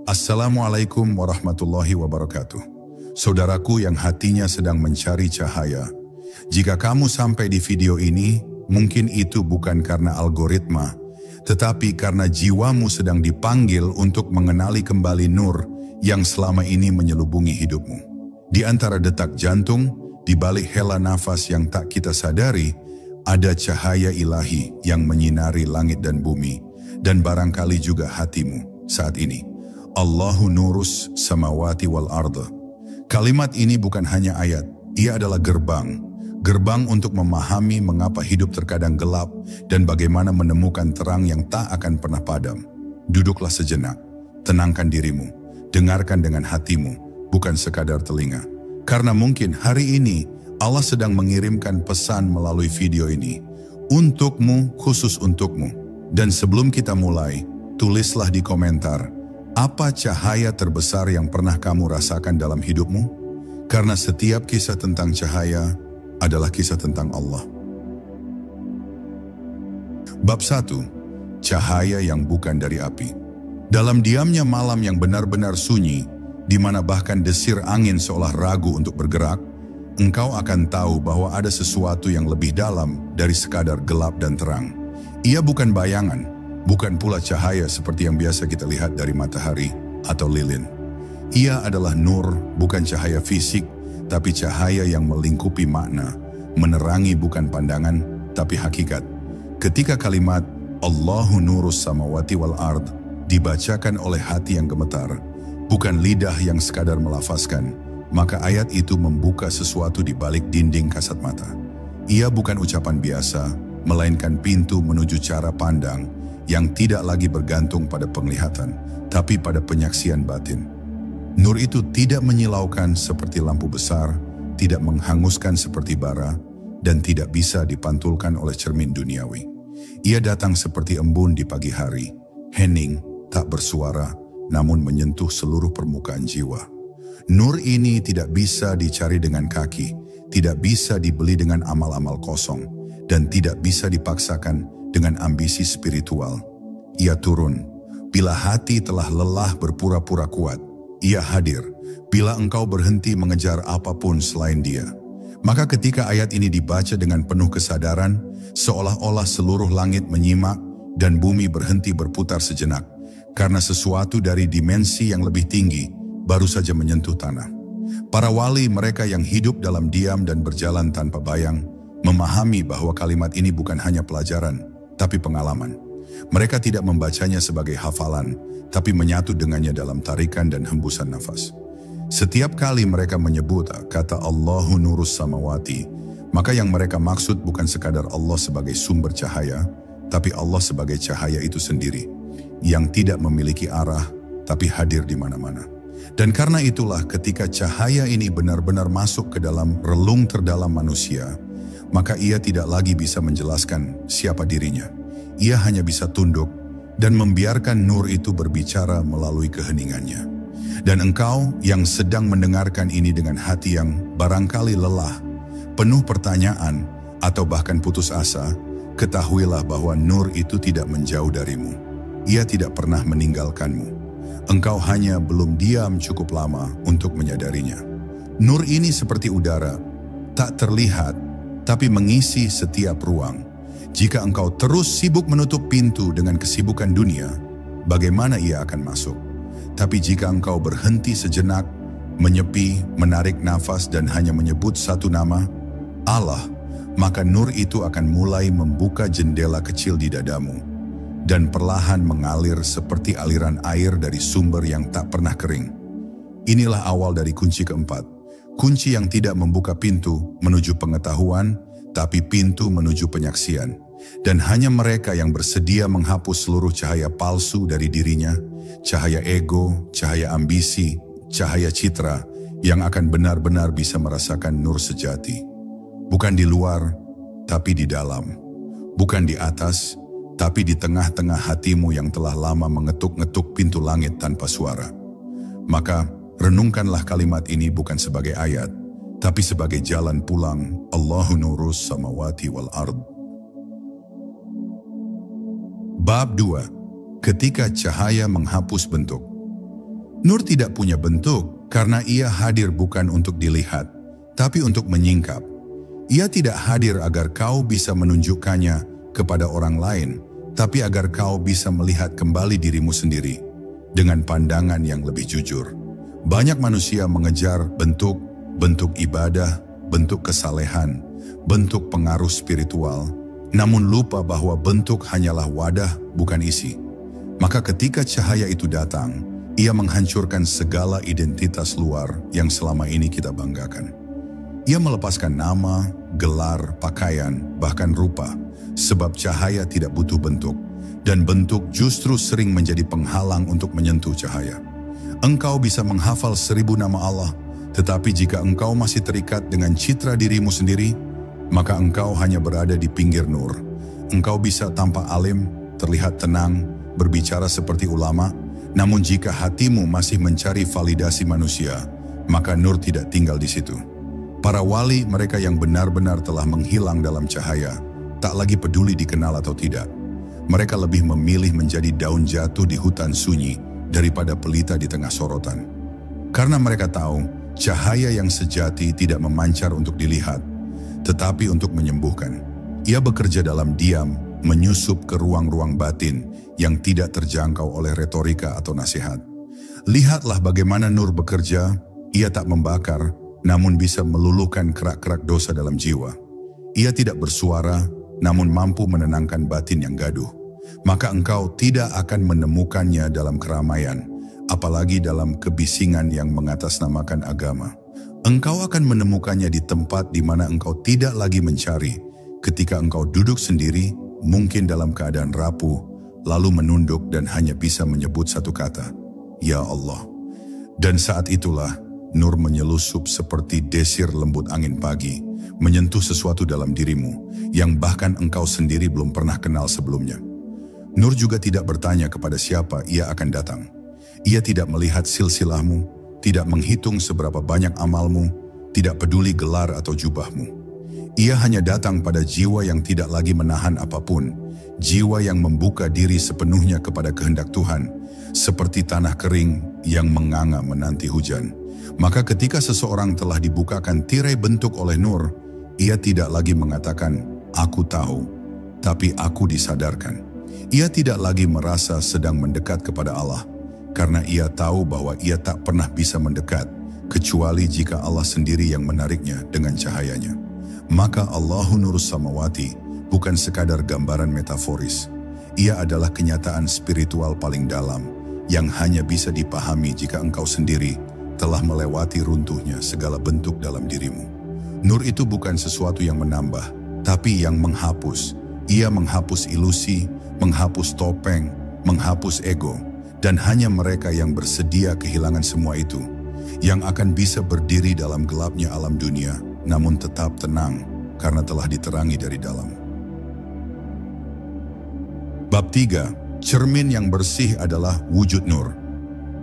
Assalamualaikum warahmatullahi wabarakatuh. Saudaraku yang hatinya sedang mencari cahaya, jika kamu sampai di video ini, mungkin itu bukan karena algoritma, tetapi karena jiwamu sedang dipanggil untuk mengenali kembali nur yang selama ini menyelubungi hidupmu. Di antara detak jantung, di balik hela nafas yang tak kita sadari, ada cahaya ilahi yang menyinari langit dan bumi, dan barangkali juga hatimu saat ini. Allahu nurus samawati wal arda. Kalimat ini bukan hanya ayat, ia adalah gerbang. Gerbang untuk memahami mengapa hidup terkadang gelap dan bagaimana menemukan terang yang tak akan pernah padam. Duduklah sejenak, tenangkan dirimu, dengarkan dengan hatimu, bukan sekadar telinga. Karena mungkin hari ini Allah sedang mengirimkan pesan melalui video ini. Untukmu, khusus untukmu. Dan sebelum kita mulai, tulislah di komentar, apa cahaya terbesar yang pernah kamu rasakan dalam hidupmu? Karena setiap kisah tentang cahaya adalah kisah tentang Allah. Bab 1. Cahaya yang bukan dari api. Dalam diamnya malam yang benar-benar sunyi, di mana bahkan desir angin seolah ragu untuk bergerak, engkau akan tahu bahwa ada sesuatu yang lebih dalam dari sekadar gelap dan terang. Ia bukan bayangan, bukan pula cahaya seperti yang biasa kita lihat dari matahari atau lilin. Ia adalah nur, bukan cahaya fisik, tapi cahaya yang melingkupi makna, menerangi bukan pandangan, tapi hakikat. Ketika kalimat Allahu nurus samawati wal ard dibacakan oleh hati yang gemetar, bukan lidah yang sekadar melafazkan, maka ayat itu membuka sesuatu di balik dinding kasat mata. Ia bukan ucapan biasa, melainkan pintu menuju cara pandang yang tidak lagi bergantung pada penglihatan, tapi pada penyaksian batin. Nur itu tidak menyilaukan seperti lampu besar, tidak menghanguskan seperti bara, dan tidak bisa dipantulkan oleh cermin duniawi. Ia datang seperti embun di pagi hari, hening, tak bersuara, namun menyentuh seluruh permukaan jiwa. Nur ini tidak bisa dicari dengan kaki, tidak bisa dibeli dengan amal-amal kosong, dan tidak bisa dipaksakan dengan ambisi spiritual. Ia turun. Bila hati telah lelah berpura-pura kuat, ia hadir. Bila engkau berhenti mengejar apapun selain dia. Maka ketika ayat ini dibaca dengan penuh kesadaran, seolah-olah seluruh langit menyimak dan bumi berhenti berputar sejenak, karena sesuatu dari dimensi yang lebih tinggi baru saja menyentuh tanah. Para wali, mereka yang hidup dalam diam dan berjalan tanpa bayang, memahami bahwa kalimat ini bukan hanya pelajaran, tapi pengalaman. Mereka tidak membacanya sebagai hafalan, tapi menyatu dengannya dalam tarikan dan hembusan nafas. Setiap kali mereka menyebut kata Allahu nurus samawati, maka yang mereka maksud bukan sekadar Allah sebagai sumber cahaya, tapi Allah sebagai cahaya itu sendiri, yang tidak memiliki arah, tapi hadir di mana-mana. Dan karena itulah ketika cahaya ini benar-benar masuk ke dalam relung terdalam manusia, maka ia tidak lagi bisa menjelaskan siapa dirinya. Ia hanya bisa tunduk dan membiarkan nur itu berbicara melalui keheningannya. Dan engkau yang sedang mendengarkan ini dengan hati yang barangkali lelah, penuh pertanyaan, atau bahkan putus asa, ketahuilah bahwa nur itu tidak menjauh darimu. Ia tidak pernah meninggalkanmu. Engkau hanya belum diam cukup lama untuk menyadarinya. Nur ini seperti udara, tak terlihat, tapi mengisi setiap ruang. Jika engkau terus sibuk menutup pintu dengan kesibukan dunia, bagaimana ia akan masuk? Tapi jika engkau berhenti sejenak, menyepi, menarik nafas dan hanya menyebut satu nama, Allah, maka nur itu akan mulai membuka jendela kecil di dadamu dan perlahan mengalir seperti aliran air dari sumber yang tak pernah kering. Inilah awal dari kunci keempat. Kunci yang tidak membuka pintu menuju pengetahuan, tapi pintu menuju penyaksian. Dan hanya mereka yang bersedia menghapus seluruh cahaya palsu dari dirinya, cahaya ego, cahaya ambisi, cahaya citra, yang akan benar-benar bisa merasakan nur sejati. Bukan di luar, tapi di dalam. Bukan di atas, tapi di tengah-tengah hatimu yang telah lama mengetuk-ngetuk pintu langit tanpa suara. Maka, renungkanlah kalimat ini bukan sebagai ayat, tapi sebagai jalan pulang. Allahu nurus samawati wal ard. Bab 2. ketika cahaya menghapus bentuk. Nur tidak punya bentuk karena ia hadir bukan untuk dilihat, tapi untuk menyingkap. Ia tidak hadir agar kau bisa menunjukkannya kepada orang lain, tapi agar kau bisa melihat kembali dirimu sendiri dengan pandangan yang lebih jujur. Banyak manusia mengejar bentuk ibadah, bentuk kesalehan, bentuk pengaruh spiritual, namun lupa bahwa bentuk hanyalah wadah, bukan isi. Maka ketika cahaya itu datang, ia menghancurkan segala identitas luar yang selama ini kita banggakan. Ia melepaskan nama, gelar, pakaian, bahkan rupa, sebab cahaya tidak butuh bentuk, dan bentuk justru sering menjadi penghalang untuk menyentuh cahaya. Engkau bisa menghafal 1000 nama Allah, tetapi jika engkau masih terikat dengan citra dirimu sendiri, maka engkau hanya berada di pinggir nur. Engkau bisa tampak alim, terlihat tenang, berbicara seperti ulama, namun jika hatimu masih mencari validasi manusia, maka nur tidak tinggal di situ. Para wali, mereka yang benar-benar telah menghilang dalam cahaya, tak lagi peduli dikenal atau tidak. Mereka lebih memilih menjadi daun jatuh di hutan sunyi daripada pelita di tengah sorotan. Karena mereka tahu, cahaya yang sejati tidak memancar untuk dilihat, tetapi untuk menyembuhkan. Ia bekerja dalam diam, menyusup ke ruang-ruang batin yang tidak terjangkau oleh retorika atau nasihat. Lihatlah bagaimana nur bekerja, ia tak membakar, namun bisa meluluhkan kerak-kerak dosa dalam jiwa. Ia tidak bersuara, namun mampu menenangkan batin yang gaduh. Maka engkau tidak akan menemukannya dalam keramaian, apalagi dalam kebisingan yang mengatasnamakan agama. Engkau akan menemukannya di tempat di mana engkau tidak lagi mencari, ketika engkau duduk sendiri, mungkin dalam keadaan rapuh, lalu menunduk dan hanya bisa menyebut satu kata, "Ya Allah." Dan saat itulah, nur menyelusup seperti desir lembut angin pagi, menyentuh sesuatu dalam dirimu, yang bahkan engkau sendiri belum pernah kenal sebelumnya. Nur juga tidak bertanya kepada siapa ia akan datang. Ia tidak melihat silsilahmu, tidak menghitung seberapa banyak amalmu, tidak peduli gelar atau jubahmu. Ia hanya datang pada jiwa yang tidak lagi menahan apapun, jiwa yang membuka diri sepenuhnya kepada kehendak Tuhan, seperti tanah kering yang menganga menanti hujan. Maka ketika seseorang telah dibukakan tirai bentuk oleh nur, ia tidak lagi mengatakan, "Aku tahu," tapi "Aku disadarkan." Ia tidak lagi merasa sedang mendekat kepada Allah, karena ia tahu bahwa ia tak pernah bisa mendekat, kecuali jika Allah sendiri yang menariknya dengan cahayanya. Maka Allahu Nurus Samawati bukan sekadar gambaran metaforis. Ia adalah kenyataan spiritual paling dalam, yang hanya bisa dipahami jika engkau sendiri telah melewati runtuhnya segala bentuk dalam dirimu. Nur itu bukan sesuatu yang menambah, tapi yang menghapus. Ia menghapus ilusi, menghapus topeng, menghapus ego, dan hanya mereka yang bersedia kehilangan semua itu, yang akan bisa berdiri dalam gelapnya alam dunia, namun tetap tenang karena telah diterangi dari dalam. Bab 3. Cermin yang bersih adalah wujud nur.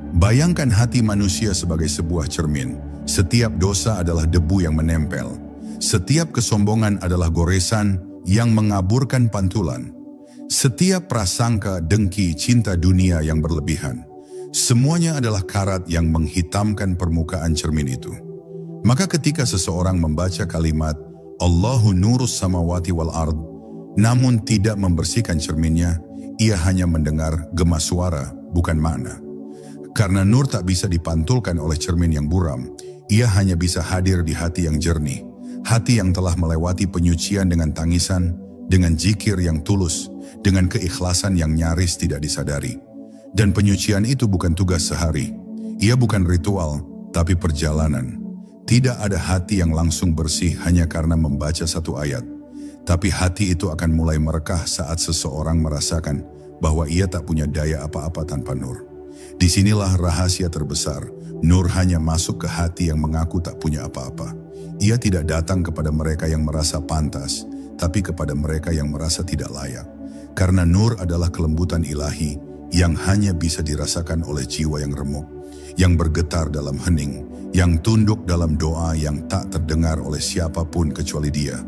Bayangkan hati manusia sebagai sebuah cermin. Setiap dosa adalah debu yang menempel. Setiap kesombongan adalah goresan yang mengaburkan pantulan. Setiap prasangka, dengki, cinta dunia yang berlebihan. Semuanya adalah karat yang menghitamkan permukaan cermin itu. Maka ketika seseorang membaca kalimat Allahu Nurus Samawati wal Ard, namun tidak membersihkan cerminnya, ia hanya mendengar gema suara, bukan makna. Karena nur tak bisa dipantulkan oleh cermin yang buram, ia hanya bisa hadir di hati yang jernih, hati yang telah melewati penyucian dengan tangisan, dengan zikir yang tulus, dengan keikhlasan yang nyaris tidak disadari. Dan penyucian itu bukan tugas sehari, ia bukan ritual, tapi perjalanan. Tidak ada hati yang langsung bersih hanya karena membaca satu ayat, tapi hati itu akan mulai merekah saat seseorang merasakan bahwa ia tak punya daya apa-apa tanpa nur. Disinilah rahasia terbesar. Nur hanya masuk ke hati yang mengaku tak punya apa-apa. Ia tidak datang kepada mereka yang merasa pantas, tapi kepada mereka yang merasa tidak layak. Karena nur adalah kelembutan ilahi yang hanya bisa dirasakan oleh jiwa yang remuk, yang bergetar dalam hening, yang tunduk dalam doa yang tak terdengar oleh siapapun kecuali Dia.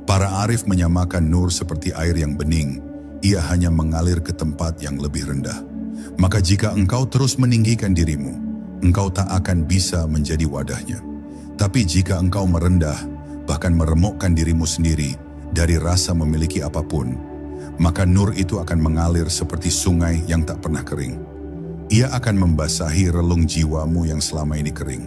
Para arif menyamakan nur seperti air yang bening, ia hanya mengalir ke tempat yang lebih rendah. Maka jika engkau terus meninggikan dirimu, engkau tak akan bisa menjadi wadahnya. Tapi jika engkau merendah, bahkan meremukkan dirimu sendiri dari rasa memiliki apapun, maka nur itu akan mengalir seperti sungai yang tak pernah kering. Ia akan membasahi relung jiwamu yang selama ini kering.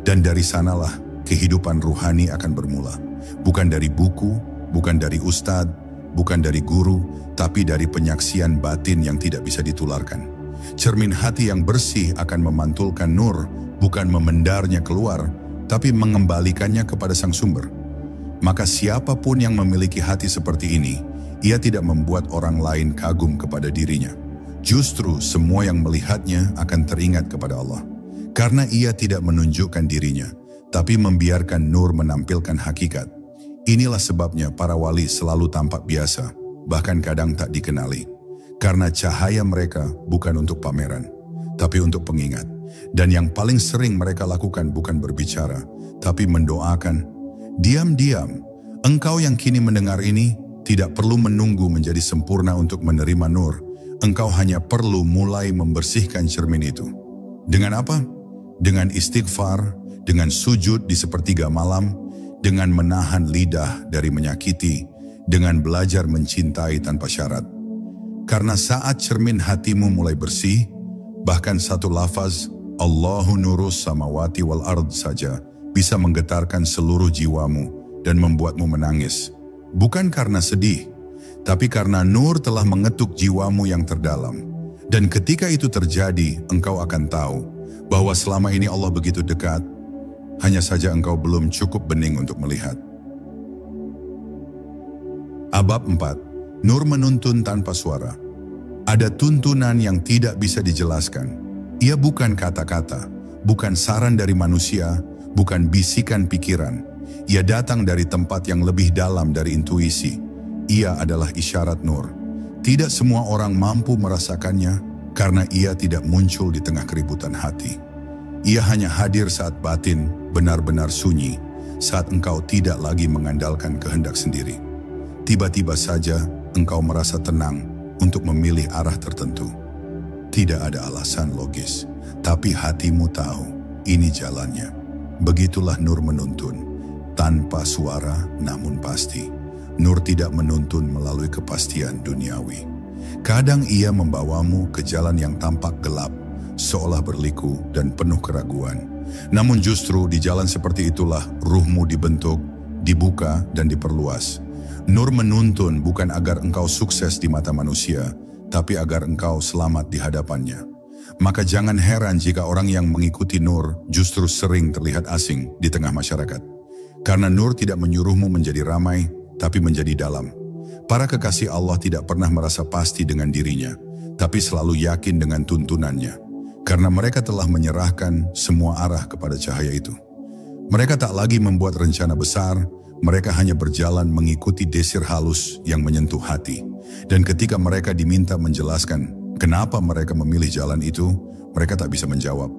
Dan dari sanalah kehidupan ruhani akan bermula. Bukan dari buku, bukan dari ustadz, bukan dari guru, tapi dari penyaksian batin yang tidak bisa ditularkan. Cermin hati yang bersih akan memantulkan nur, bukan memendarnya keluar, tapi mengembalikannya kepada sang sumber. Maka siapapun yang memiliki hati seperti ini, ia tidak membuat orang lain kagum kepada dirinya. Justru semua yang melihatnya akan teringat kepada Allah. Karena ia tidak menunjukkan dirinya, tapi membiarkan nur menampilkan hakikat. Inilah sebabnya para wali selalu tampak biasa, bahkan kadang tak dikenali. Karena cahaya mereka bukan untuk pameran, tapi untuk pengingat. Dan yang paling sering mereka lakukan bukan berbicara, tapi mendoakan. Diam-diam, engkau yang kini mendengar ini tidak perlu menunggu menjadi sempurna untuk menerima nur. Engkau hanya perlu mulai membersihkan cermin itu. Dengan apa? Dengan istighfar, dengan sujud di sepertiga malam, dengan menahan lidah dari menyakiti, dengan belajar mencintai tanpa syarat. Karena saat cermin hatimu mulai bersih, bahkan satu lafaz, Allahu nurus samawati wal ard saja, bisa menggetarkan seluruh jiwamu dan membuatmu menangis. Bukan karena sedih, tapi karena nur telah mengetuk jiwamu yang terdalam. Dan ketika itu terjadi, engkau akan tahu bahwa selama ini Allah begitu dekat, hanya saja engkau belum cukup bening untuk melihat. Abab 4. Nur menuntun tanpa suara. Ada tuntunan yang tidak bisa dijelaskan. Ia bukan kata-kata, bukan saran dari manusia, bukan bisikan pikiran. Ia datang dari tempat yang lebih dalam dari intuisi. Ia adalah isyarat nur. Tidak semua orang mampu merasakannya karena ia tidak muncul di tengah keributan hati. Ia hanya hadir saat batin benar-benar sunyi, saat engkau tidak lagi mengandalkan kehendak sendiri. Tiba-tiba saja engkau merasa tenang untuk memilih arah tertentu. Tidak ada alasan logis, tapi hatimu tahu ini jalannya. Begitulah nur menuntun, tanpa suara namun pasti. Nur tidak menuntun melalui kepastian duniawi. Kadang ia membawamu ke jalan yang tampak gelap, seolah berliku dan penuh keraguan. Namun justru di jalan seperti itulah ruhmu dibentuk, dibuka dan diperluas. Nur menuntun bukan agar engkau sukses di mata manusia, tapi agar engkau selamat di hadapannya. Maka jangan heran jika orang yang mengikuti nur justru sering terlihat asing di tengah masyarakat. Karena nur tidak menyuruhmu menjadi ramai, tapi menjadi dalam. Para kekasih Allah tidak pernah merasa pasti dengan dirinya, tapi selalu yakin dengan tuntunannya. Karena mereka telah menyerahkan semua arah kepada cahaya itu. Mereka tak lagi membuat rencana besar, mereka hanya berjalan mengikuti desir halus yang menyentuh hati. Dan ketika mereka diminta menjelaskan kenapa mereka memilih jalan itu, mereka tak bisa menjawab.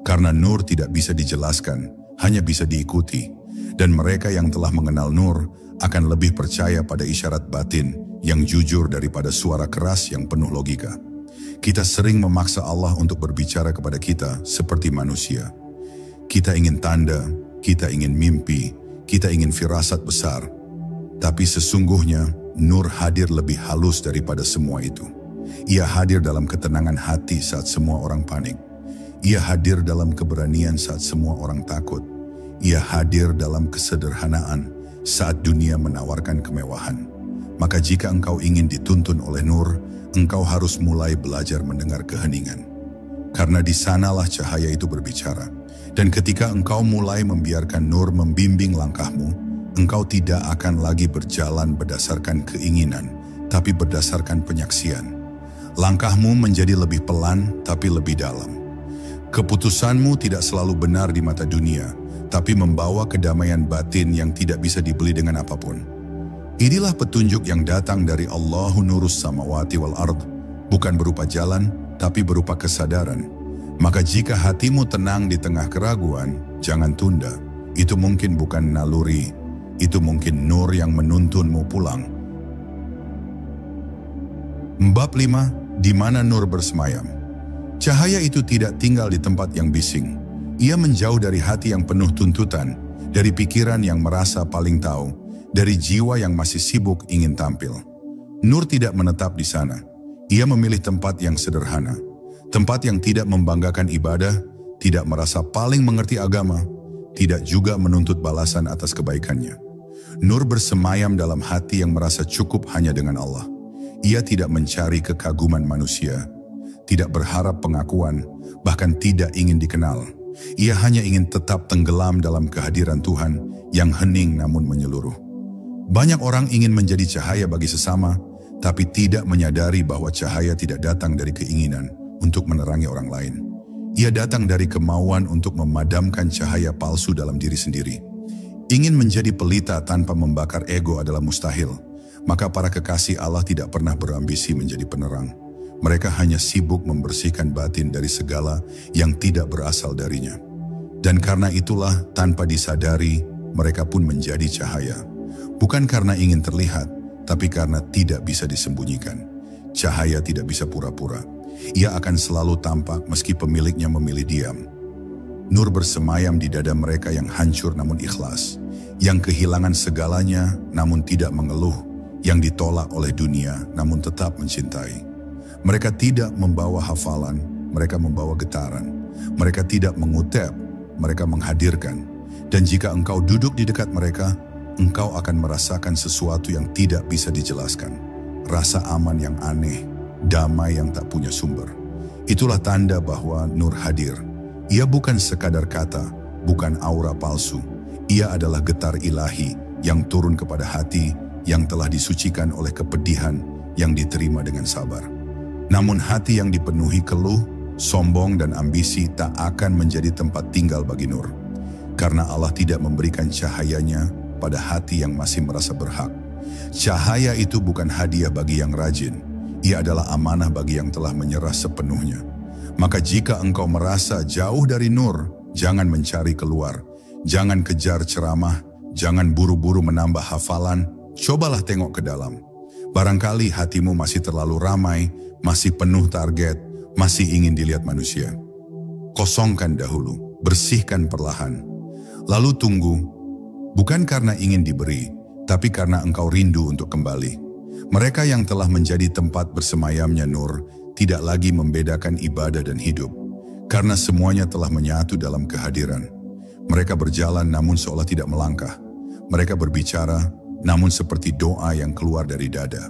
Karena nur tidak bisa dijelaskan, hanya bisa diikuti. Dan mereka yang telah mengenal nur akan lebih percaya pada isyarat batin yang jujur daripada suara keras yang penuh logika. Kita sering memaksa Allah untuk berbicara kepada kita seperti manusia. Kita ingin tanda, kita ingin mimpi, kita ingin firasat besar, tapi sesungguhnya nur hadir lebih halus daripada semua itu. Ia hadir dalam ketenangan hati saat semua orang panik. Ia hadir dalam keberanian saat semua orang takut. Ia hadir dalam kesederhanaan saat dunia menawarkan kemewahan. Maka jika engkau ingin dituntun oleh nur, engkau harus mulai belajar mendengar keheningan. Karena di sanalah cahaya itu berbicara. Dan ketika engkau mulai membiarkan nur membimbing langkahmu, engkau tidak akan lagi berjalan berdasarkan keinginan, tapi berdasarkan penyaksian. Langkahmu menjadi lebih pelan, tapi lebih dalam. Keputusanmu tidak selalu benar di mata dunia, tapi membawa kedamaian batin yang tidak bisa dibeli dengan apapun. Inilah petunjuk yang datang dari Allahu nurus samawati wal ard, bukan berupa jalan, tapi berupa kesadaran. Maka jika hatimu tenang di tengah keraguan, jangan tunda. Itu mungkin bukan naluri, itu mungkin nur yang menuntunmu pulang. Bab 5, di mana nur bersemayam. Cahaya itu tidak tinggal di tempat yang bising. Ia menjauh dari hati yang penuh tuntutan, dari pikiran yang merasa paling tahu, dari jiwa yang masih sibuk ingin tampil. Nur tidak menetap di sana. Ia memilih tempat yang sederhana, tempat yang tidak membanggakan ibadah, tidak merasa paling mengerti agama, tidak juga menuntut balasan atas kebaikannya. Nur bersemayam dalam hati yang merasa cukup hanya dengan Allah. Ia tidak mencari kekaguman manusia, tidak berharap pengakuan, bahkan tidak ingin dikenal. Ia hanya ingin tetap tenggelam dalam kehadiran Tuhan yang hening namun menyeluruh. Banyak orang ingin menjadi cahaya bagi sesama, tapi tidak menyadari bahwa cahaya tidak datang dari keinginan untuk menerangi orang lain. Ia datang dari kemauan untuk memadamkan cahaya palsu dalam diri sendiri. Ingin menjadi pelita tanpa membakar ego adalah mustahil. Maka para kekasih Allah tidak pernah berambisi menjadi penerang. Mereka hanya sibuk membersihkan batin dari segala yang tidak berasal darinya. Dan karena itulah tanpa disadari mereka pun menjadi cahaya. Bukan karena ingin terlihat, tapi karena tidak bisa disembunyikan. Cahaya tidak bisa pura-pura. Ia akan selalu tampak meski pemiliknya memilih diam. Nur bersemayam di dada mereka yang hancur namun ikhlas, yang kehilangan segalanya namun tidak mengeluh, yang ditolak oleh dunia namun tetap mencintai. Mereka tidak membawa hafalan, mereka membawa getaran. Mereka tidak mengutip, mereka menghadirkan. Dan jika engkau duduk di dekat mereka, engkau akan merasakan sesuatu yang tidak bisa dijelaskan. Rasa aman yang aneh, damai yang tak punya sumber. Itulah tanda bahwa Nur hadir. Ia bukan sekadar kata, bukan aura palsu. Ia adalah getar ilahi yang turun kepada hati yang telah disucikan oleh kepedihan yang diterima dengan sabar. Namun hati yang dipenuhi keluh, sombong dan ambisi tak akan menjadi tempat tinggal bagi Nur. Karena Allah tidak memberikan cahayanya pada hati yang masih merasa berhak. Cahaya itu bukan hadiah bagi yang rajin. Ia adalah amanah bagi yang telah menyerah sepenuhnya. Maka jika engkau merasa jauh dari Nur, jangan mencari keluar. Jangan kejar ceramah, jangan buru-buru menambah hafalan. Cobalah tengok ke dalam. Barangkali hatimu masih terlalu ramai, masih penuh target, masih ingin dilihat manusia. Kosongkan dahulu, bersihkan perlahan. Lalu tunggu, bukan karena ingin diberi, tapi karena engkau rindu untuk kembali. Mereka yang telah menjadi tempat bersemayamnya Nur, tidak lagi membedakan ibadah dan hidup, karena semuanya telah menyatu dalam kehadiran. Mereka berjalan namun seolah tidak melangkah. Mereka berbicara, namun seperti doa yang keluar dari dada.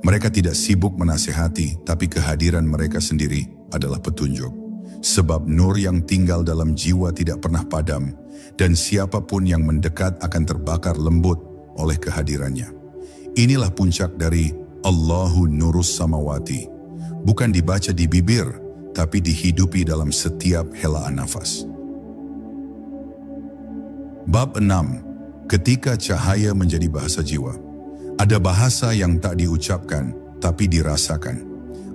Mereka tidak sibuk menasihati, tapi kehadiran mereka sendiri adalah petunjuk. Sebab nur yang tinggal dalam jiwa tidak pernah padam, dan siapapun yang mendekat akan terbakar lembut oleh kehadirannya. Inilah puncak dari Allahu Nurus Samawati. Bukan dibaca di bibir, tapi dihidupi dalam setiap helaan nafas. Bab 6. Ketika cahaya menjadi bahasa jiwa. Ada bahasa yang tak diucapkan, tapi dirasakan.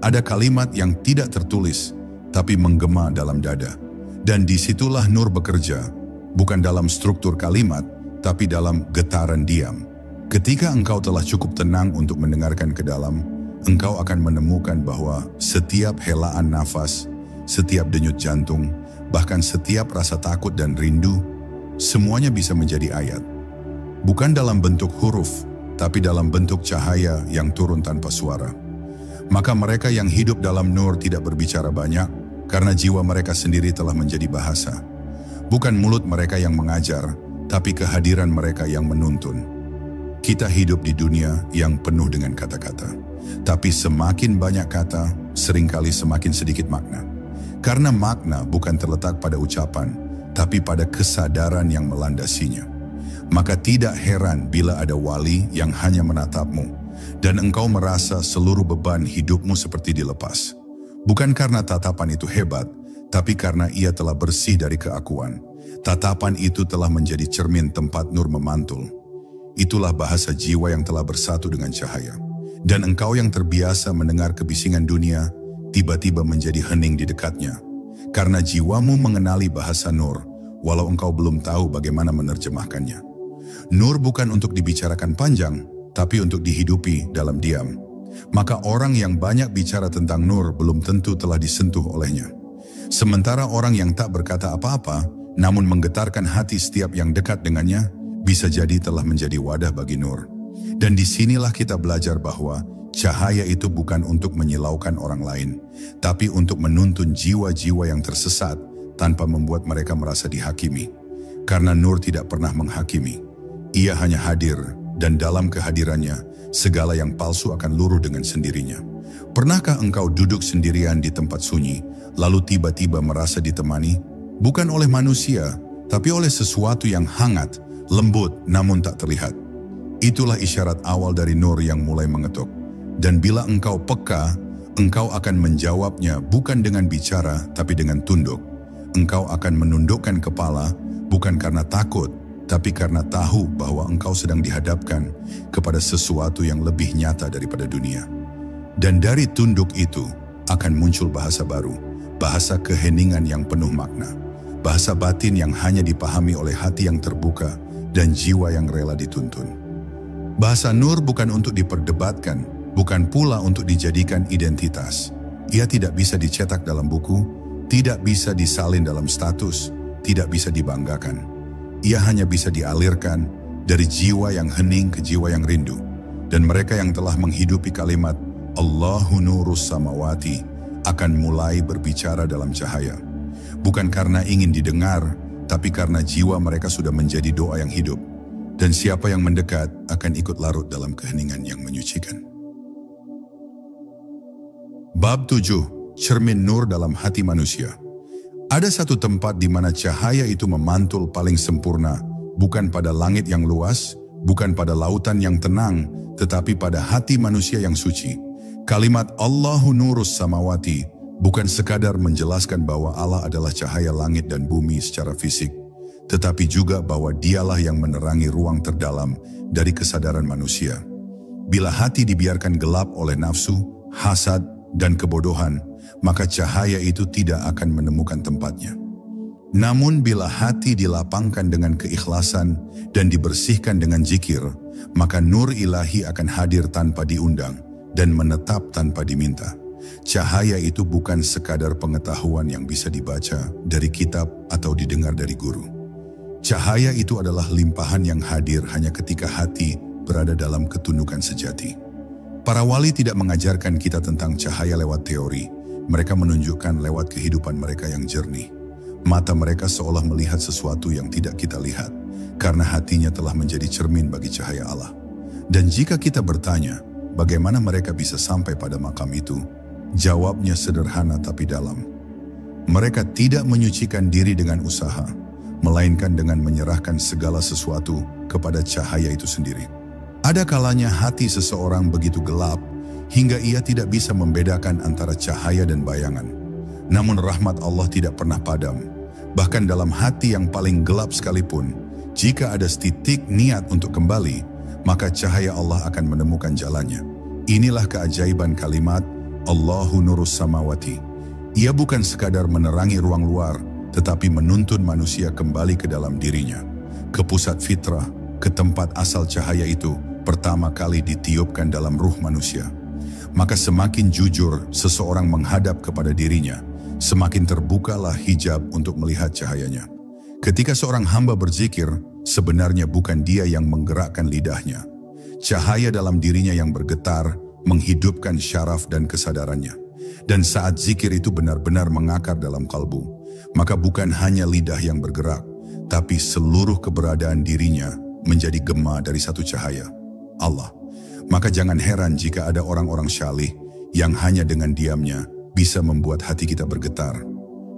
Ada kalimat yang tidak tertulis, tapi menggema dalam dada. Dan disitulah nur bekerja, bukan dalam struktur kalimat, tapi dalam getaran diam. Ketika engkau telah cukup tenang untuk mendengarkan ke dalam, engkau akan menemukan bahwa setiap helaan nafas, setiap denyut jantung, bahkan setiap rasa takut dan rindu, semuanya bisa menjadi ayat. Bukan dalam bentuk huruf, tapi dalam bentuk cahaya yang turun tanpa suara. Maka mereka yang hidup dalam nur tidak berbicara banyak, karena jiwa mereka sendiri telah menjadi bahasa. Bukan mulut mereka yang mengajar, tapi kehadiran mereka yang menuntun. Kita hidup di dunia yang penuh dengan kata-kata. Tapi semakin banyak kata, seringkali semakin sedikit makna. Karena makna bukan terletak pada ucapan, tapi pada kesadaran yang melandasinya. Maka tidak heran bila ada wali yang hanya menatapmu, dan engkau merasa seluruh beban hidupmu seperti dilepas. Bukan karena tatapan itu hebat, tapi karena ia telah bersih dari keakuan. Tatapan itu telah menjadi cermin tempat nur memantul. Itulah bahasa jiwa yang telah bersatu dengan cahaya. Dan engkau yang terbiasa mendengar kebisingan dunia, tiba-tiba menjadi hening di dekatnya. Karena jiwamu mengenali bahasa nur, walau engkau belum tahu bagaimana menerjemahkannya. Nur bukan untuk dibicarakan panjang, tapi untuk dihidupi dalam diam. Maka orang yang banyak bicara tentang nur belum tentu telah disentuh olehnya. Sementara orang yang tak berkata apa-apa, namun menggetarkan hati setiap yang dekat dengannya, bisa jadi telah menjadi wadah bagi nur. Dan disinilah kita belajar bahwa cahaya itu bukan untuk menyilaukan orang lain, tapi untuk menuntun jiwa-jiwa yang tersesat tanpa membuat mereka merasa dihakimi. Karena nur tidak pernah menghakimi. Ia hanya hadir, dan dalam kehadirannya, segala yang palsu akan luruh dengan sendirinya. Pernahkah engkau duduk sendirian di tempat sunyi, lalu tiba-tiba merasa ditemani, bukan oleh manusia, tapi oleh sesuatu yang hangat, lembut, namun tak terlihat? Itulah isyarat awal dari nur yang mulai mengetuk. Dan bila engkau peka, engkau akan menjawabnya bukan dengan bicara, tapi dengan tunduk. Engkau akan menundukkan kepala, bukan karena takut, tapi karena tahu bahwa engkau sedang dihadapkan kepada sesuatu yang lebih nyata daripada dunia. Dan dari tunduk itu akan muncul bahasa baru, bahasa keheningan yang penuh makna, bahasa batin yang hanya dipahami oleh hati yang terbuka dan jiwa yang rela dituntun. Bahasa nur bukan untuk diperdebatkan, bukan pula untuk dijadikan identitas. Ia tidak bisa dicetak dalam buku, tidak bisa disalin dalam status, tidak bisa dibanggakan. Ia hanya bisa dialirkan dari jiwa yang hening ke jiwa yang rindu. Dan mereka yang telah menghidupi kalimat Allahu nurus samawati akan mulai berbicara dalam cahaya. Bukan karena ingin didengar, tapi karena jiwa mereka sudah menjadi doa yang hidup. Dan siapa yang mendekat akan ikut larut dalam keheningan yang menyucikan. Bab 7. Cermin nur dalam hati manusia. Ada satu tempat di mana cahaya itu memantul paling sempurna, bukan pada langit yang luas, bukan pada lautan yang tenang, tetapi pada hati manusia yang suci. Kalimat Allahu nurus samawati bukan sekadar menjelaskan bahwa Allah adalah cahaya langit dan bumi secara fisik, tetapi juga bahwa dialah yang menerangi ruang terdalam dari kesadaran manusia. Bila hati dibiarkan gelap oleh nafsu, hasad, dan kebodohan, maka cahaya itu tidak akan menemukan tempatnya. Namun bila hati dilapangkan dengan keikhlasan dan dibersihkan dengan zikir, maka nur ilahi akan hadir tanpa diundang dan menetap tanpa diminta. Cahaya itu bukan sekadar pengetahuan yang bisa dibaca dari kitab atau didengar dari guru. Cahaya itu adalah limpahan yang hadir hanya ketika hati berada dalam ketundukan sejati. Para wali tidak mengajarkan kita tentang cahaya lewat teori. Mereka menunjukkan lewat kehidupan mereka yang jernih. Mata mereka seolah melihat sesuatu yang tidak kita lihat, karena hatinya telah menjadi cermin bagi cahaya Allah. Dan jika kita bertanya, bagaimana mereka bisa sampai pada makam itu? Jawabnya sederhana tapi dalam. Mereka tidak menyucikan diri dengan usaha, melainkan dengan menyerahkan segala sesuatu kepada cahaya itu sendiri. Ada kalanya hati seseorang begitu gelap, hingga ia tidak bisa membedakan antara cahaya dan bayangan. Namun rahmat Allah tidak pernah padam. Bahkan dalam hati yang paling gelap sekalipun, jika ada setitik niat untuk kembali, maka cahaya Allah akan menemukan jalannya. Inilah keajaiban kalimat Allahu nurus samawati. Ia bukan sekadar menerangi ruang luar, tetapi menuntun manusia kembali ke dalam dirinya, ke pusat fitrah, ke tempat asal cahaya itu pertama kali ditiupkan dalam ruh manusia. Maka semakin jujur seseorang menghadap kepada dirinya, semakin terbukalah hijab untuk melihat cahayanya. Ketika seorang hamba berzikir, sebenarnya bukan dia yang menggerakkan lidahnya. Cahaya dalam dirinya yang bergetar, menghidupkan syaraf dan kesadarannya. Dan saat zikir itu benar-benar mengakar dalam kalbu, maka bukan hanya lidah yang bergerak, tapi seluruh keberadaan dirinya menjadi gema dari satu cahaya, Allah. Maka jangan heran jika ada orang-orang syalih yang hanya dengan diamnya bisa membuat hati kita bergetar.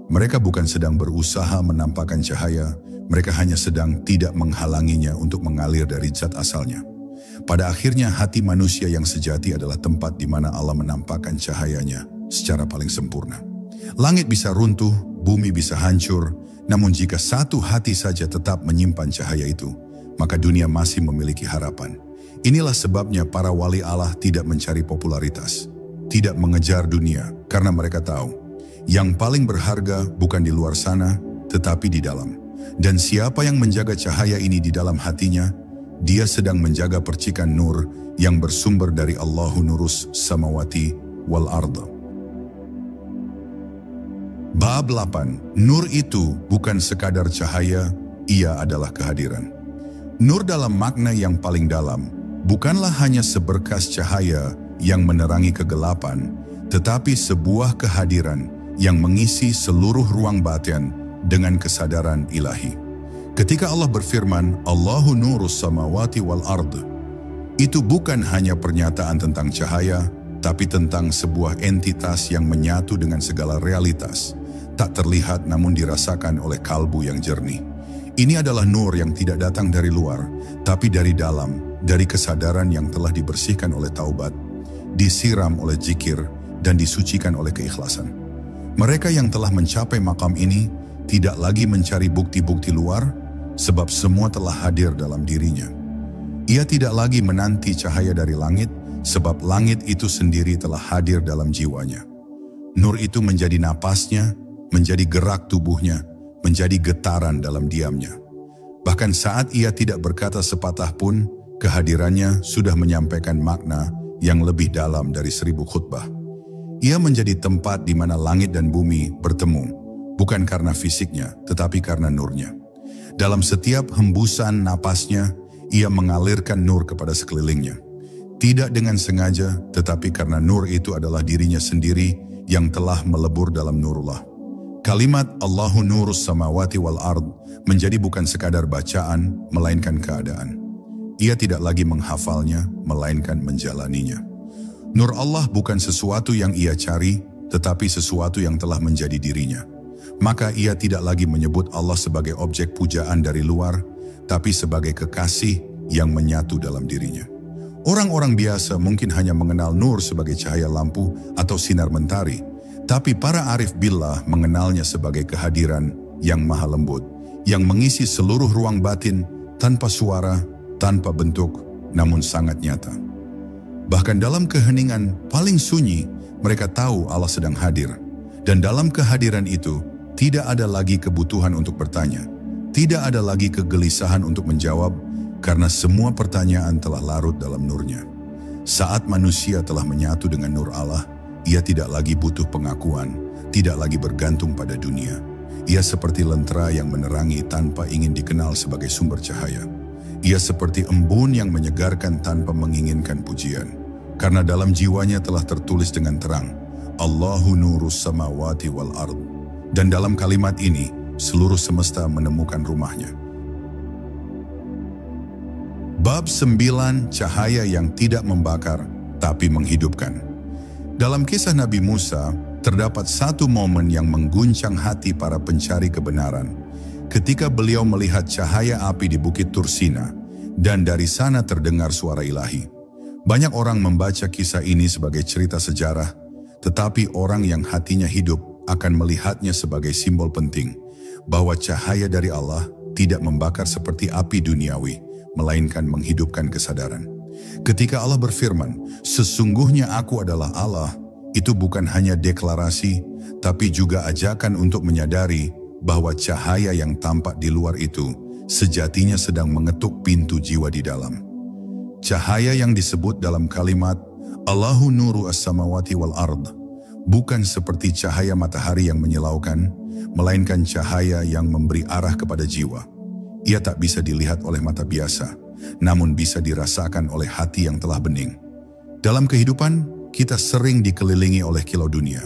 Mereka bukan sedang berusaha menampakkan cahaya, mereka hanya sedang tidak menghalanginya untuk mengalir dari zat asalnya. Pada akhirnya hati manusia yang sejati adalah tempat di mana Allah menampakkan cahayanya secara paling sempurna. Langit bisa runtuh, bumi bisa hancur, namun jika satu hati saja tetap menyimpan cahaya itu, maka dunia masih memiliki harapan. Inilah sebabnya para wali Allah tidak mencari popularitas, tidak mengejar dunia, karena mereka tahu yang paling berharga bukan di luar sana, tetapi di dalam. Dan siapa yang menjaga cahaya ini di dalam hatinya, dia sedang menjaga percikan nur yang bersumber dari Allahu nurus samawati wal arda. Bab 8. Nur itu bukan sekadar cahaya, ia adalah kehadiran. Nur dalam makna yang paling dalam bukanlah hanya seberkas cahaya yang menerangi kegelapan, tetapi sebuah kehadiran yang mengisi seluruh ruang batin dengan kesadaran ilahi. Ketika Allah berfirman, Allahu nurus samawati wal ard, itu bukan hanya pernyataan tentang cahaya, tapi tentang sebuah entitas yang menyatu dengan segala realitas, tak terlihat namun dirasakan oleh kalbu yang jernih. Ini adalah nur yang tidak datang dari luar, tapi dari dalam, dari kesadaran yang telah dibersihkan oleh taubat, disiram oleh zikir, dan disucikan oleh keikhlasan. Mereka yang telah mencapai makam ini tidak lagi mencari bukti-bukti luar, sebab semua telah hadir dalam dirinya. Ia tidak lagi menanti cahaya dari langit, sebab langit itu sendiri telah hadir dalam jiwanya. Nur itu menjadi napasnya, menjadi gerak tubuhnya, menjadi getaran dalam diamnya. Bahkan saat ia tidak berkata sepatah pun, kehadirannya sudah menyampaikan makna yang lebih dalam dari 1000 khutbah. Ia menjadi tempat di mana langit dan bumi bertemu, bukan karena fisiknya, tetapi karena nurnya. Dalam setiap hembusan napasnya, ia mengalirkan nur kepada sekelilingnya. Tidak dengan sengaja, tetapi karena nur itu adalah dirinya sendiri yang telah melebur dalam nurullah. Kalimat Allahu nurus samawati wal ard menjadi bukan sekadar bacaan, melainkan keadaan. Ia tidak lagi menghafalnya, melainkan menjalaninya. Nur Allah bukan sesuatu yang ia cari, tetapi sesuatu yang telah menjadi dirinya. Maka ia tidak lagi menyebut Allah sebagai objek pujaan dari luar, tapi sebagai kekasih yang menyatu dalam dirinya. Orang-orang biasa mungkin hanya mengenal nur sebagai cahaya lampu atau sinar mentari, tapi para arif billah mengenalnya sebagai kehadiran yang maha lembut, yang mengisi seluruh ruang batin tanpa suara, tanpa bentuk, namun sangat nyata. Bahkan dalam keheningan paling sunyi, mereka tahu Allah sedang hadir. Dan dalam kehadiran itu, tidak ada lagi kebutuhan untuk bertanya. Tidak ada lagi kegelisahan untuk menjawab, karena semua pertanyaan telah larut dalam nurnya. Saat manusia telah menyatu dengan nur Allah, ia tidak lagi butuh pengakuan, tidak lagi bergantung pada dunia. Ia seperti lentera yang menerangi tanpa ingin dikenal sebagai sumber cahaya. Ia seperti embun yang menyegarkan tanpa menginginkan pujian. Karena dalam jiwanya telah tertulis dengan terang, Allahu nurus samawati wal ard. Dan dalam kalimat ini, seluruh semesta menemukan rumahnya. Bab 9. Cahaya yang tidak membakar, tapi menghidupkan. Dalam kisah Nabi Musa, terdapat satu momen yang mengguncang hati para pencari kebenaran. Ketika beliau melihat cahaya api di Bukit Tursina, dan dari sana terdengar suara ilahi. Banyak orang membaca kisah ini sebagai cerita sejarah, tetapi orang yang hatinya hidup akan melihatnya sebagai simbol penting, bahwa cahaya dari Allah tidak membakar seperti api duniawi, melainkan menghidupkan kesadaran. Ketika Allah berfirman, sesungguhnya aku adalah Allah, itu bukan hanya deklarasi, tapi juga ajakan untuk menyadari bahwa cahaya yang tampak di luar itu sejatinya sedang mengetuk pintu jiwa di dalam. Cahaya yang disebut dalam kalimat Allahu nuru as-samawati wal ard bukan seperti cahaya matahari yang menyilaukan, melainkan cahaya yang memberi arah kepada jiwa. Ia tak bisa dilihat oleh mata biasa, namun bisa dirasakan oleh hati yang telah bening. Dalam kehidupan, kita sering dikelilingi oleh kilau dunia.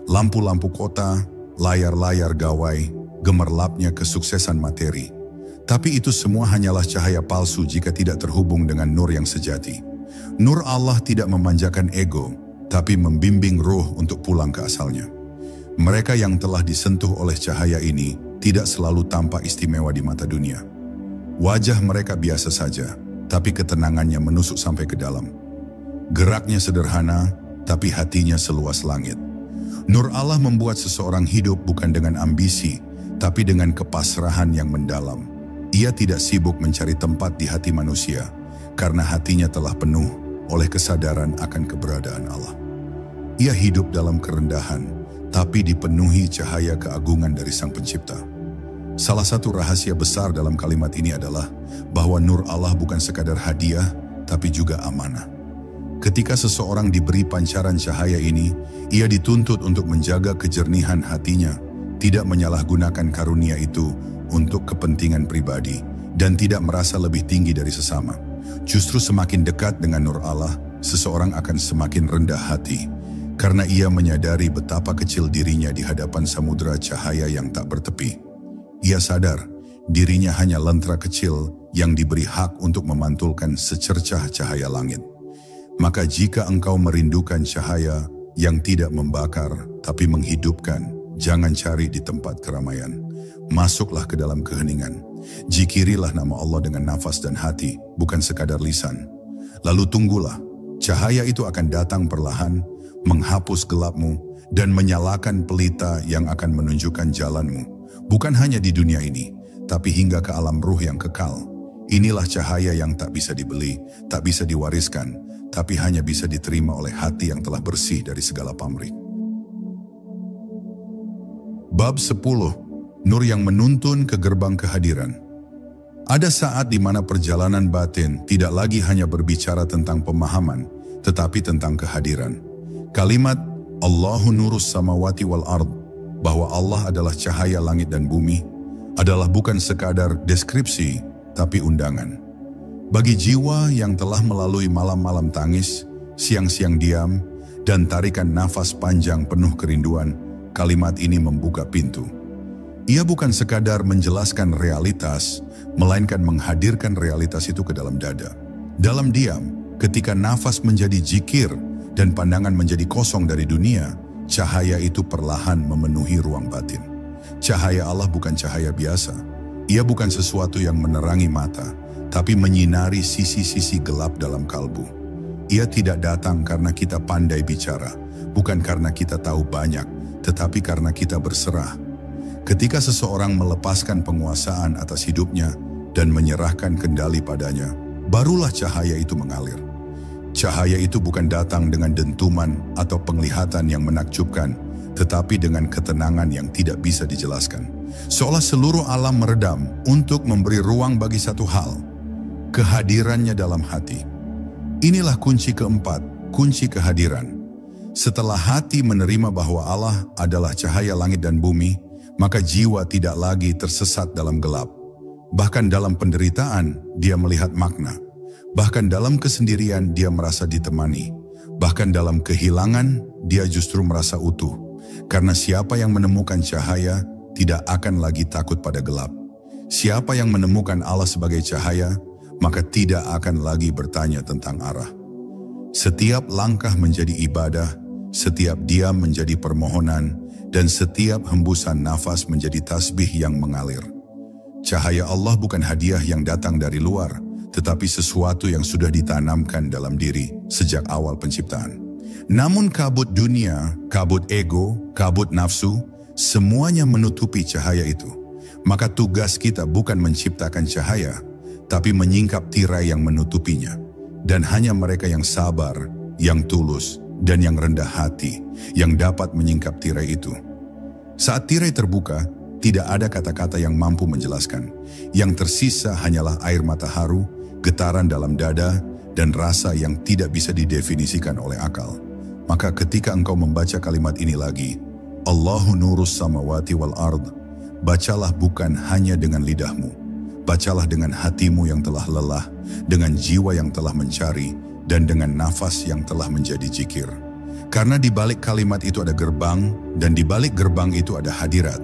Lampu-lampu kota, layar-layar gawai, gemerlapnya kesuksesan materi. Tapi itu semua hanyalah cahaya palsu jika tidak terhubung dengan nur yang sejati. Nur Allah tidak memanjakan ego, tapi membimbing ruh untuk pulang ke asalnya. Mereka yang telah disentuh oleh cahaya ini tidak selalu tampak istimewa di mata dunia. Wajah mereka biasa saja, tapi ketenangannya menusuk sampai ke dalam. Geraknya sederhana, tapi hatinya seluas langit. Nur Allah membuat seseorang hidup bukan dengan ambisi, tapi dengan kepasrahan yang mendalam. Ia tidak sibuk mencari tempat di hati manusia, karena hatinya telah penuh oleh kesadaran akan keberadaan Allah. Ia hidup dalam kerendahan, tapi dipenuhi cahaya keagungan dari Sang Pencipta. Salah satu rahasia besar dalam kalimat ini adalah bahwa nur Allah bukan sekadar hadiah, tapi juga amanah. Ketika seseorang diberi pancaran cahaya ini, ia dituntut untuk menjaga kejernihan hatinya, tidak menyalahgunakan karunia itu untuk kepentingan pribadi, dan tidak merasa lebih tinggi dari sesama. Justru semakin dekat dengan nur Allah, seseorang akan semakin rendah hati, karena ia menyadari betapa kecil dirinya di hadapan samudera cahaya yang tak bertepi. Ia sadar dirinya hanya lentera kecil yang diberi hak untuk memantulkan secercah cahaya langit. Maka jika engkau merindukan cahaya yang tidak membakar tapi menghidupkan, jangan cari di tempat keramaian. Masuklah ke dalam keheningan. Jikirilah nama Allah dengan nafas dan hati, bukan sekadar lisan. Lalu tunggulah, cahaya itu akan datang perlahan, menghapus gelapmu, dan menyalakan pelita yang akan menunjukkan jalanmu. Bukan hanya di dunia ini, tapi hingga ke alam ruh yang kekal. Inilah cahaya yang tak bisa dibeli, tak bisa diwariskan, tapi hanya bisa diterima oleh hati yang telah bersih dari segala pamrih. Bab 10. Nur yang menuntun ke gerbang kehadiran. Ada saat di mana perjalanan batin tidak lagi hanya berbicara tentang pemahaman, tetapi tentang kehadiran. Kalimat Allahu nurus samawati wal ard, bahwa Allah adalah cahaya langit dan bumi, adalah bukan sekadar deskripsi, tapi undangan. Bagi jiwa yang telah melalui malam-malam tangis, siang-siang diam, dan tarikan nafas panjang penuh kerinduan, kalimat ini membuka pintu. Ia bukan sekadar menjelaskan realitas, melainkan menghadirkan realitas itu ke dalam dada. Dalam diam, ketika nafas menjadi jikir dan pandangan menjadi kosong dari dunia, cahaya itu perlahan memenuhi ruang batin. Cahaya Allah bukan cahaya biasa. Ia bukan sesuatu yang menerangi mata, tapi menyinari sisi-sisi gelap dalam kalbu. Ia tidak datang karena kita pandai bicara, bukan karena kita tahu banyak, tetapi karena kita berserah. Ketika seseorang melepaskan penguasaan atas hidupnya dan menyerahkan kendali padanya, barulah cahaya itu mengalir. Cahaya itu bukan datang dengan dentuman atau penglihatan yang menakjubkan, tetapi dengan ketenangan yang tidak bisa dijelaskan. Seolah seluruh alam meredam untuk memberi ruang bagi satu hal, kehadirannya dalam hati. Inilah kunci keempat, kunci kehadiran. Setelah hati menerima bahwa Allah adalah cahaya langit dan bumi, maka jiwa tidak lagi tersesat dalam gelap. Bahkan dalam penderitaan, dia melihat makna. Bahkan dalam kesendirian, dia merasa ditemani. Bahkan dalam kehilangan, dia justru merasa utuh. Karena siapa yang menemukan cahaya, tidak akan lagi takut pada gelap. Siapa yang menemukan Allah sebagai cahaya, maka tidak akan lagi bertanya tentang arah. Setiap langkah menjadi ibadah, setiap diam menjadi permohonan, dan setiap hembusan nafas menjadi tasbih yang mengalir. Cahaya Allah bukan hadiah yang datang dari luar, tetapi sesuatu yang sudah ditanamkan dalam diri sejak awal penciptaan. Namun kabut dunia, kabut ego, kabut nafsu, semuanya menutupi cahaya itu. Maka tugas kita bukan menciptakan cahaya, tapi menyingkap tirai yang menutupinya. Dan hanya mereka yang sabar, yang tulus, dan yang rendah hati, yang dapat menyingkap tirai itu. Saat tirai terbuka, tidak ada kata-kata yang mampu menjelaskan. Yang tersisa hanyalah air mata haru, getaran dalam dada, dan rasa yang tidak bisa didefinisikan oleh akal. Maka ketika engkau membaca kalimat ini lagi, Allahu nurus samawati wal ard, bacalah bukan hanya dengan lidahmu, bacalah dengan hatimu yang telah lelah, dengan jiwa yang telah mencari, dan dengan nafas yang telah menjadi zikir. Karena di balik kalimat itu ada gerbang, dan di balik gerbang itu ada hadirat.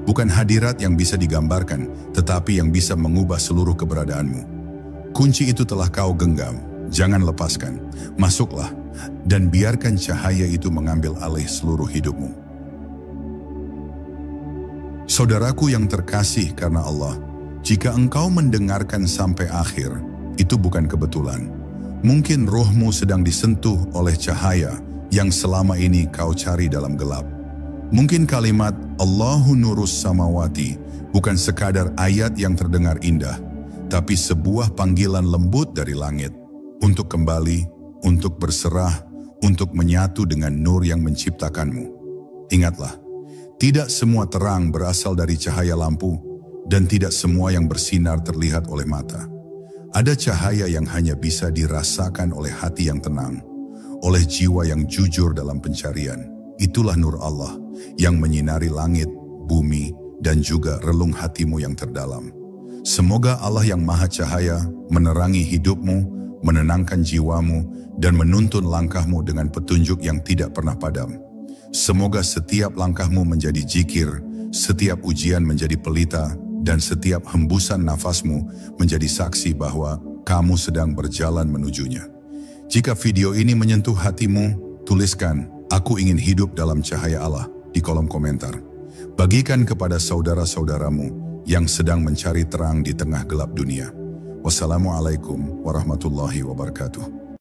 Bukan hadirat yang bisa digambarkan, tetapi yang bisa mengubah seluruh keberadaanmu. Kunci itu telah kau genggam, jangan lepaskan. Masuklah, dan biarkan cahaya itu mengambil alih seluruh hidupmu. Saudaraku yang terkasih karena Allah, jika engkau mendengarkan sampai akhir, itu bukan kebetulan. Mungkin rohmu sedang disentuh oleh cahaya yang selama ini kau cari dalam gelap. Mungkin kalimat Allahu nurus samawati bukan sekadar ayat yang terdengar indah, tapi sebuah panggilan lembut dari langit untuk kembali, untuk berserah, untuk menyatu dengan nur yang menciptakanmu. Ingatlah, tidak semua terang berasal dari cahaya lampu, dan tidak semua yang bersinar terlihat oleh mata. Ada cahaya yang hanya bisa dirasakan oleh hati yang tenang, oleh jiwa yang jujur dalam pencarian. Itulah nur Allah yang menyinari langit, bumi, dan juga relung hatimu yang terdalam. Semoga Allah yang Maha Cahaya menerangi hidupmu, menenangkan jiwamu, dan menuntun langkahmu dengan petunjuk yang tidak pernah padam. Semoga setiap langkahmu menjadi zikir, setiap ujian menjadi pelita, dan setiap hembusan nafasmu menjadi saksi bahwa kamu sedang berjalan menujunya. Jika video ini menyentuh hatimu, tuliskan, "Aku ingin hidup dalam cahaya Allah" di kolom komentar. Bagikan kepada saudara-saudaramu yang sedang mencari terang di tengah gelap dunia. Wassalamualaikum warahmatullahi wabarakatuh.